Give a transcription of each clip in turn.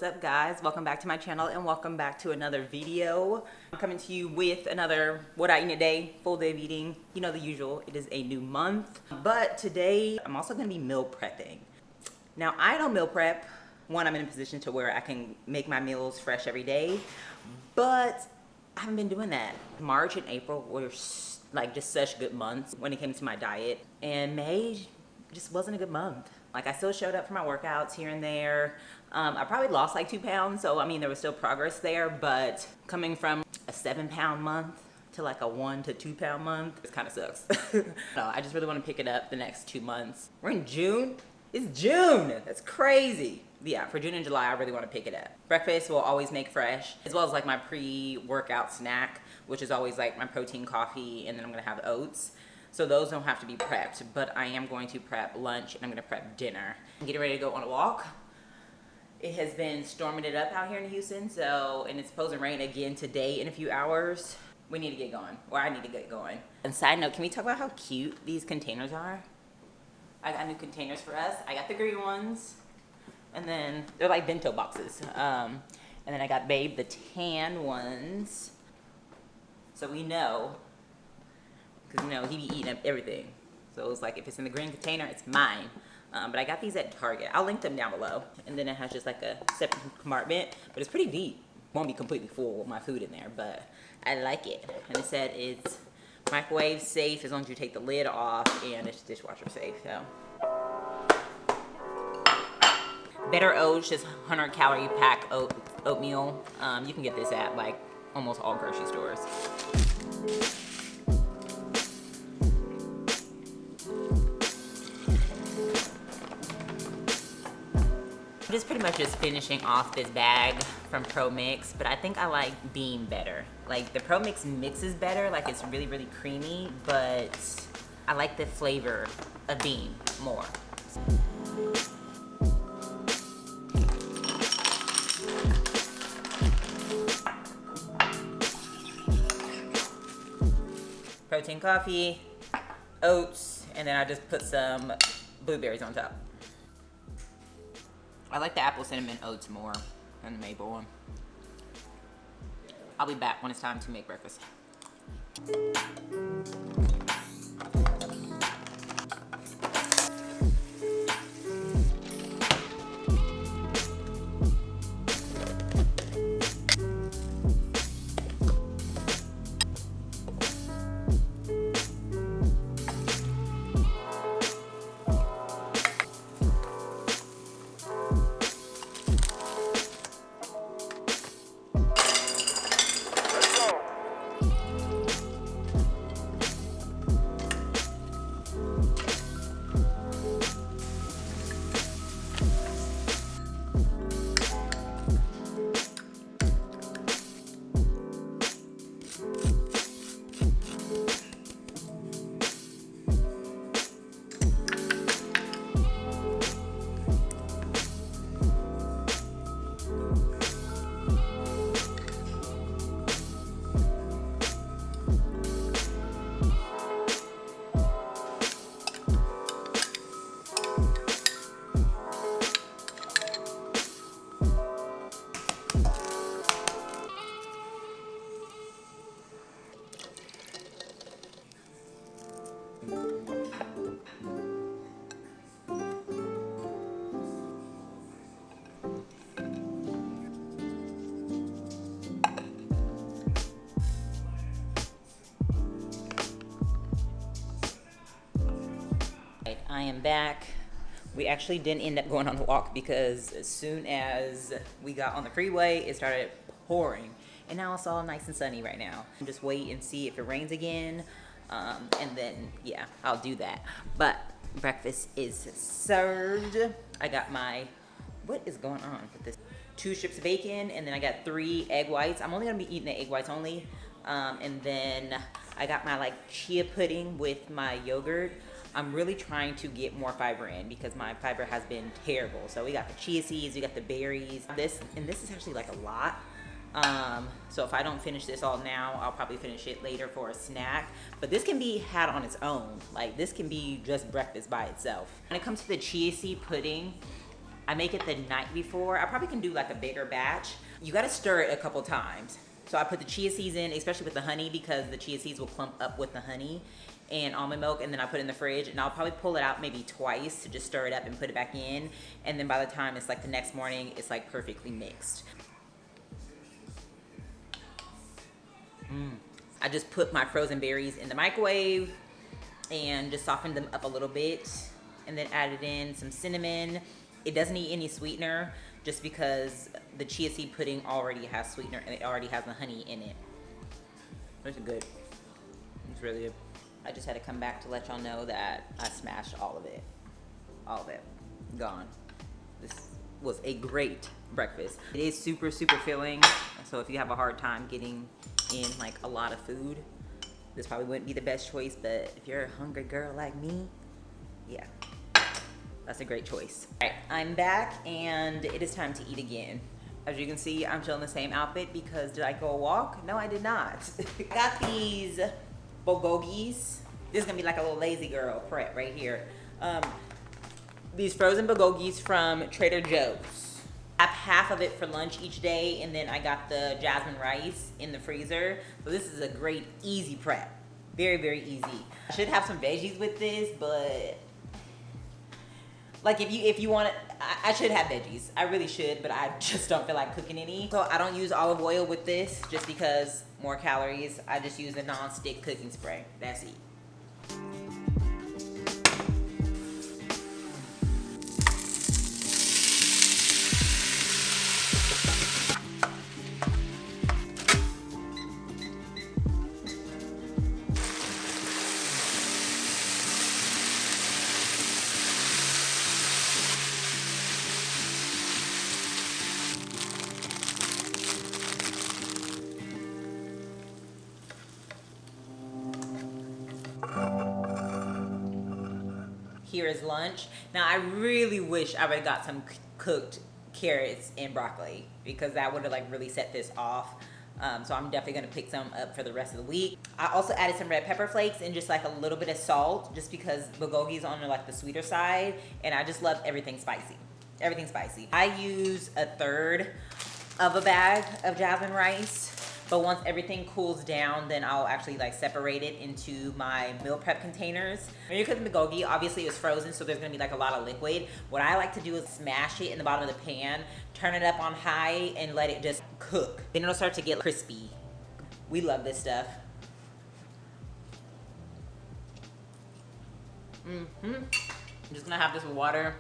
What's up guys, welcome back to my channel and welcome back to another video. I'm coming to you with another what I eat in a day, full day of eating. You know the usual, it is a new month. But today I'm also gonna be meal prepping. Now I don't meal prep. One, I'm in a position to where I can make my meals fresh every day, but I haven't been doing that. March and April were like just such good months when it came to my diet, and May just wasn't a good month. Like I still showed up for my workouts here and there. I probably lost like 2 pounds, so I mean there was still progress there, but coming from a 7-pound month to like a 1 to 2 pound month, it kind of sucks. So I just really want to pick it up the next 2 months. We're in June. It's June. That's crazy. But yeah, for June and July, I really want to pick it up. Breakfast will always make fresh, as well as like my pre-workout snack, which is always like my protein coffee, and then I'm gonna have oats. So those don't have to be prepped, but I am going to prep lunch and I'm gonna prep dinner. I'm getting ready to go on a walk. It has been storming it up out here in Houston, and it's supposed to rain again today in a few hours. We need to get going, or I need to get going. And side note, can we talk about how cute these containers are? I got new containers for us. I got the green ones, and then they're like bento boxes. And then I got Babe the tan ones. So we know, because you know, he be eating up everything. So it's like, if it's in the green container, it's mine. But I got these at Target. I'll link them down below. And then it has just like a separate compartment, but it's pretty deep. Won't be completely full with my food in there, but I like it. And it said it's microwave safe as long as you take the lid off, and it's dishwasher safe, so. Better Oats, just 100 calorie pack oatmeal. You can get this at like almost all grocery stores. I'm just pretty much just finishing off this bag from Pro Mix, but I think I like Bean better. Like the Pro Mix mixes better, like it's really, really creamy, but I like the flavor of Bean more. Protein coffee, oats, and then I just put some blueberries on top. I like the apple cinnamon oats more than the maple one. I'll be back when it's time to make breakfast. I am back. We actually didn't end up going on the walk because as soon as we got on the freeway, it started pouring. And now it's all nice and sunny right now. Just wait and see if it rains again. And then, yeah, I'll do that. But breakfast is served. I got my, what is going on with this? 2 strips of bacon, and then I got 3 egg whites. I'm only gonna be eating the egg whites only. And then I got my like chia pudding with my yogurt. I'm really trying to get more fiber in because my fiber has been terrible. So we got the chia seeds, we got the berries. This is actually like a lot. So if I don't finish this all now, I'll probably finish it later for a snack. But this can be had on its own. Like this can be just breakfast by itself. When it comes to the chia seed pudding, I make it the night before. I probably can do like a bigger batch. You gotta stir it a couple times. So I put the chia seeds in, especially with the honey, because the chia seeds will clump up with the honey and almond milk, and then I put it in the fridge, and I'll probably pull it out maybe twice to just stir it up and put it back in. And then by the time it's like the next morning, it's like perfectly mixed. I just put my frozen berries in the microwave and just softened them up a little bit, and then added in some cinnamon. It doesn't need any sweetener, just because the chia seed pudding already has sweetener and it already has the honey in it. It's good. It's really good. I just had to come back to let y'all know that I smashed all of it. All of it. Gone. This was a great breakfast. It is super, super filling. So if you have a hard time getting in like a lot of food, this probably wouldn't be the best choice, but if you're a hungry girl like me, yeah, that's a great choice. All right, I'm back and it is time to eat again. As you can see, I'm still in the same outfit because did I go walk? No, I did not. Got these Bulgolgis. This is gonna be like a little lazy girl prep right here. These frozen Bulgolgis from Trader Joe's. I have half of it for lunch each day, and then I got the Jasmine rice in the freezer. So this is a great, easy prep. Very, very easy. I should have some veggies with this, but like if you want it, I should have veggies. I really should, but I just don't feel like cooking any. So I don't use olive oil with this just because more calories. I just use a non-stick cooking spray. That's it. Here is lunch. Now I really wish I would have got some cooked carrots and broccoli, because that would have like really set this off. So I'm definitely gonna pick some up for the rest of the week. I also added some red pepper flakes and just like a little bit of salt, just because Bulgolgi is on like the sweeter side, and I just love everything spicy. Everything spicy. I use 1/3 of a bag of jasmine rice. But once everything cools down, then I'll actually like separate it into my meal prep containers. When you're cooking Bulgolgi, obviously it's frozen, so there's gonna be like a lot of liquid. What I like to do is smash it in the bottom of the pan, turn it up on high, and let it just cook. Then it'll start to get crispy. We love this stuff. I'm just gonna have this with water,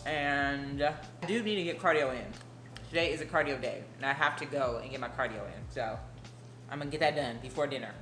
and I do need to get cardio in. Today is a cardio day, and I have to go and get my cardio in, so I'm gonna get that done before dinner.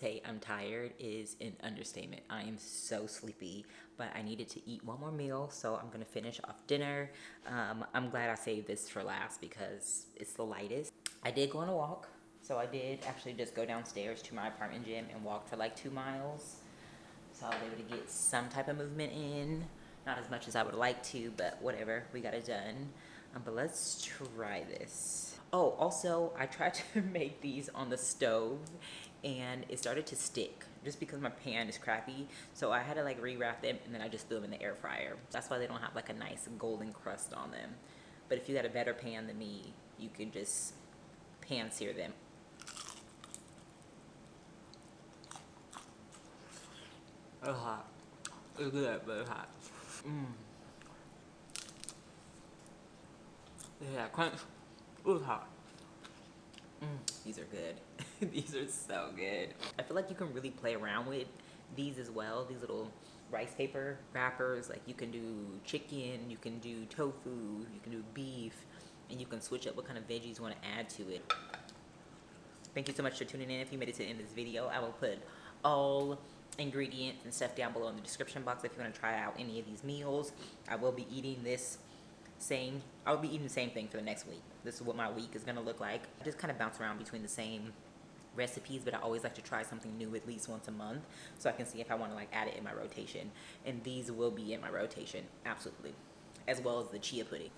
say I'm tired is an understatement. I am so sleepy, but I needed to eat one more meal, so I'm gonna finish off dinner. I'm glad I saved this for last because it's the lightest. I did go on a walk, so I did actually just go downstairs to my apartment gym and walk for like 2 miles. So I was able to get some type of movement in. Not as much as I would like to, but whatever, we got it done. But let's try this. Oh, also, I tried to make these on the stove and it started to stick just because my pan is crappy. So I had to like rewrap them and then I just threw them in the air fryer. That's why they don't have like a nice golden crust on them. But if you got a better pan than me, you can just pan sear them. It's hot. It's good, but it's hot. Yeah, crunch. Ooh, it's hot. These are good. These are so good. I feel like you can really play around with these as well. These little rice paper wrappers. Like you can do chicken, you can do tofu, you can do beef, and you can switch up what kind of veggies you want to add to it. Thank you so much for tuning in. If you made it to the end of this video, I will put all ingredients and stuff down below in the description box if you want to try out any of these meals. I will be eating the same thing for the next week. This is what my week is gonna look like. I just kind of bounce around between the same recipes, but I always like to try something new at least once a month so I can see if I want to like add it in my rotation. And these will be in my rotation, absolutely, as well as the chia pudding.